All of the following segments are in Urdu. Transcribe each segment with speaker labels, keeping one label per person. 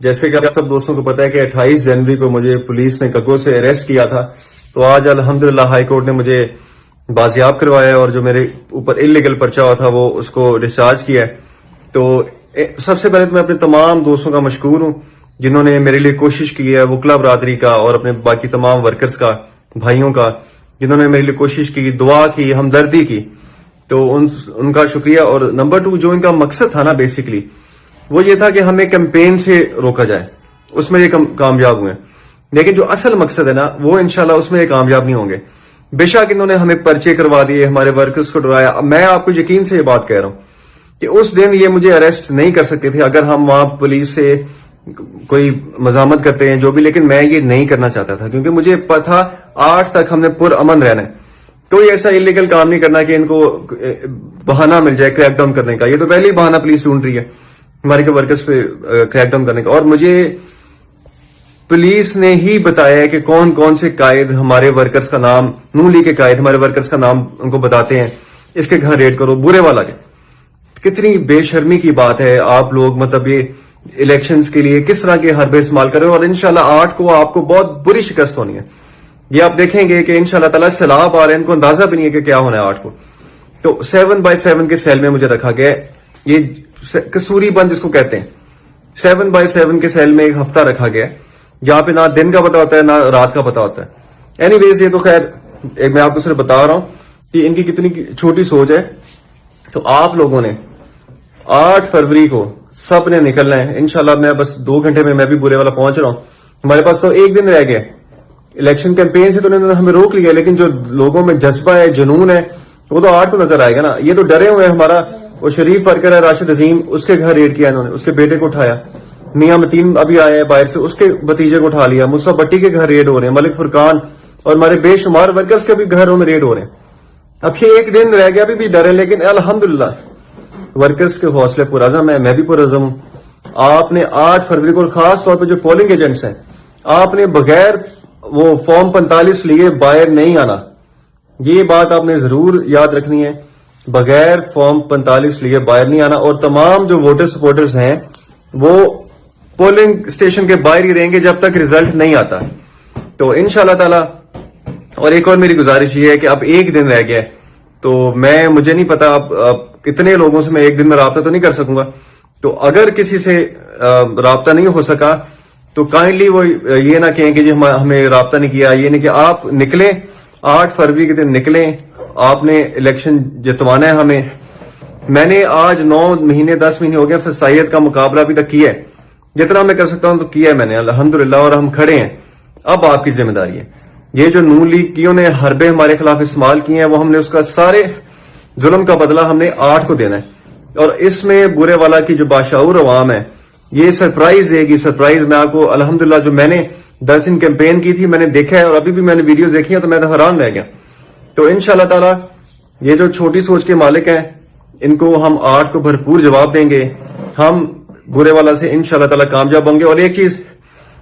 Speaker 1: جیسے کہ آپ سب دوستوں کو پتا ہے کہ 28 جنوری کو مجھے پولیس نے کگو سے اریسٹ کیا تھا، تو آج الحمدللہ ہائی کورٹ نے مجھے بازیاب کروایا اور جو میرے اوپر انلیگل پرچہ ہوا تھا وہ اس کو ڈسچارج کیا ہے۔ تو سب سے پہلے تو میں اپنے تمام دوستوں کا مشکور ہوں جنہوں نے میرے لیے کوشش کی ہے، وکلا برادری کا اور اپنے باقی تمام ورکرز کا، بھائیوں کا، جنہوں نے میرے لیے کوشش کی، دعا کی، ہمدردی کی، تو ان کا شکریہ۔ اور نمبر 2 جو ان کا مقصد تھا نا بیسیکلی وہ یہ تھا کہ ہمیں کیمپین سے روکا جائے، اس میں یہ کامیاب ہوئے، لیکن جو اصل مقصد ہے نا وہ انشاءاللہ اس میں یہ کامیاب نہیں ہوں گے۔ بے شک انہوں نے ہمیں پرچے کروا دیے، ہمارے ورکرز کو ڈرایا۔ میں آپ کو یقین سے یہ بات کہہ رہا ہوں کہ اس دن یہ مجھے اریسٹ نہیں کر سکتے تھے اگر ہم وہاں پولیس سے کوئی مزاحمت کرتے ہیں جو بھی، لیکن میں یہ نہیں کرنا چاہتا تھا کیونکہ مجھے پتا تھا 8 تک ہم نے پرامن رہنا ہے، کوئی ایسا انلیگل کام نہیں کرنا کہ ان کو بہانہ مل جائے کریک ڈاؤن کرنے کا۔ یہ تو پہلے ہی بہانہ پولیس ڈھونڈ رہی ہے ہمارے کے ورکرز پہ کریک ڈاؤن کرنے کا، اور مجھے پولیس نے ہی بتایا ہے کہ کون کون سے قائد ہمارے ورکرز کا نام، نون لیگ کے قائد ہمارے ورکرز کا نام ان کو بتاتے ہیں، اس کے گھر ریڈ کرو، برے والا کے۔ کتنی بے شرمی کی بات ہے، آپ لوگ مطلب یہ الیکشنز کے لیے کس طرح کے حربے استعمال کریں، اور انشاءاللہ 8 کو آپ کو بہت بری شکست ہونی ہے۔ یہ آپ دیکھیں گے کہ انشاءاللہ تعالیٰ سیلاب آ رہے ہیں، ان کو اندازہ بھی نہیں ہے کہ کیا ہونا ہے 8 کو۔ تو 7x7 کے سیل میں مجھے رکھا گیا ہے، یہ کسوری بند جس کو کہتے ہیں، 7x7 کے سیل میں ایک ہفتہ رکھا گیا ہے جہاں پہ نہ دن کا پتا ہوتا ہے نہ رات کا پتا ہوتا ہے۔ اینی ویز یہ تو خیر میں آپ کو صرف بتا رہا ہوں کہ ان کی کتنی چھوٹی سوچ ہے۔ تو آپ لوگوں نے 8 فروری کو سب نے نکلنا ہے انشاءاللہ۔ میں بس 2 گھنٹے میں بھی برے والا پہنچ رہا ہوں، ہمارے پاس تو 1 دن رہ گیا الیکشن کیمپین سے، تو انہوں نے ہمیں روک لیا، لیکن جو لوگوں میں جذبہ ہے، جنون ہے، وہ تو 8 کو نظر آئے گا نا۔ یہ تو ڈرے ہوئے ہیں، ہمارا وہ شریف ورکر ہے راشد عظیم، اس کے گھر ریڈ کیا انہوں نے، اس کے بیٹے کو اٹھایا۔ میاں متین ابھی آئے ہیں باہر سے، اس کے بھتیجے کو اٹھا لیا۔ مصطفیٰ بٹی کے گھر ریڈ ہو رہے ہیں، ملک فرقان اور ہمارے بے شمار ورکرز کے بھی گھروں میں ریڈ ہو رہے ہیں۔ اب یہ 1 دن رہ گیا، ابھی بھی ڈر ہے، لیکن الحمدللہ ورکرز کے حوصلے پرعزم ہے، میں بھی پرعزم ہوں۔ آپ نے 8 فروری کو خاص طور پہ جو پولنگ ایجنٹس ہیں، آپ نے بغیر وہ فارم 45 لیے باہر نہیں آنا، یہ بات آپ نے ضرور یاد رکھنی ہے، بغیر فارم 45 لیے باہر نہیں آنا۔ اور تمام جو ووٹر سپورٹرز ہیں وہ پولنگ اسٹیشن کے باہر ہی رہیں گے جب تک ریزلٹ نہیں آتا۔ تو انشاءاللہ تعالی، اور ایک اور میری گزارش یہ ہے کہ اب 1 دن رہ گیا ہے، تو مجھے نہیں پتا اب کتنے لوگوں سے میں 1 دن میں رابطہ تو نہیں کر سکوں گا، تو اگر کسی سے رابطہ نہیں ہو سکا تو کائنڈلی وہ یہ نہ کہیں کہ جی ہمیں رابطہ نہیں کیا، یہ نہیں کہ آپ نکلیں 8 فروری کے دن نکلیں، آپ نے الیکشن جتوانا ہے ہمیں۔ میں نے آج 9 مہینے 10 مہینے ہو گئے فسائیت کا مقابلہ ابھی تک کیا ہے، جتنا میں کر سکتا ہوں تو کیا ہے میں نے الحمدللہ، اور ہم کھڑے ہیں۔ اب آپ کی ذمہ داری ہے، یہ جو نون لیگ کیوں نے حربے ہمارے خلاف استعمال کیے ہیں، وہ ہم نے اس کا سارے ظلم کا بدلہ ہم نے 8 کو دینا ہے۔ اور اس میں برے والا کی جو باشعور عوام ہے یہ سرپرائز دے گی، سرپرائز۔ میں آپ کو الحمدللہ جو میں نے 10 دن کیمپین کی تھی میں نے دیکھا ہے، اور ابھی بھی میں نے ویڈیوز دیکھی ہیں تو میں تو حیران رہ گیا۔ تو انشاءاللہ تعالی یہ جو چھوٹی سوچ کے مالک ہیں ان کو ہم 8 کو بھرپور جواب دیں گے، ہم برے والا سے انشاءاللہ تعالی کامیاب ہوں گے۔ اور ایک چیز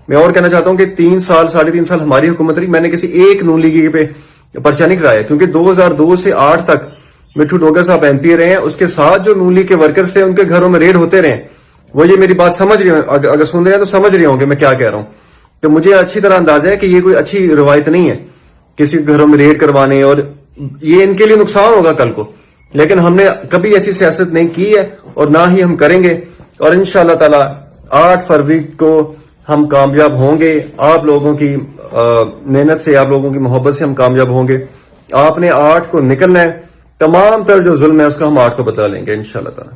Speaker 1: میں اور کہنا چاہتا ہوں کہ 3 سال 3.5 سال ہماری حکومت رہی، میں نے کسی ایک نون لیگی پہ پرچہ نہیں کرایا، کیونکہ 2002 سے 8 تک مٹھو ڈوگر صاحب MP رہے ہیں، اس کے ساتھ جو نون لیگ کے ورکرز تھے ان کے گھروں میں ریڈ ہوتے رہے۔ وہ یہ میری بات سمجھ رہے ہوں، اگر سن رہے ہیں تو سمجھ رہے ہوں کہ میں کیا کہہ رہا ہوں۔ تو مجھے اچھی طرح اندازہ ہے کہ یہ کوئی اچھی روایت نہیں ہے کسی گھروں میں ریڈ کروانے، اور یہ ان کے لیے نقصان ہوگا کل کو، لیکن ہم نے کبھی ایسی سیاست نہیں کی ہے اور نہ ہی ہم کریں گے۔ اور انشاءاللہ تعالی 8 فروری کو ہم کامیاب ہوں گے، آپ لوگوں کی محنت سے، آپ لوگوں کی محبت سے ہم کامیاب ہوں گے۔ آپ نے 8 کو نکلنا ہے، تمام تر جو ظلم ہے اس کا ہم 8 کو بدلا لیں گے انشاءاللہ تعالی۔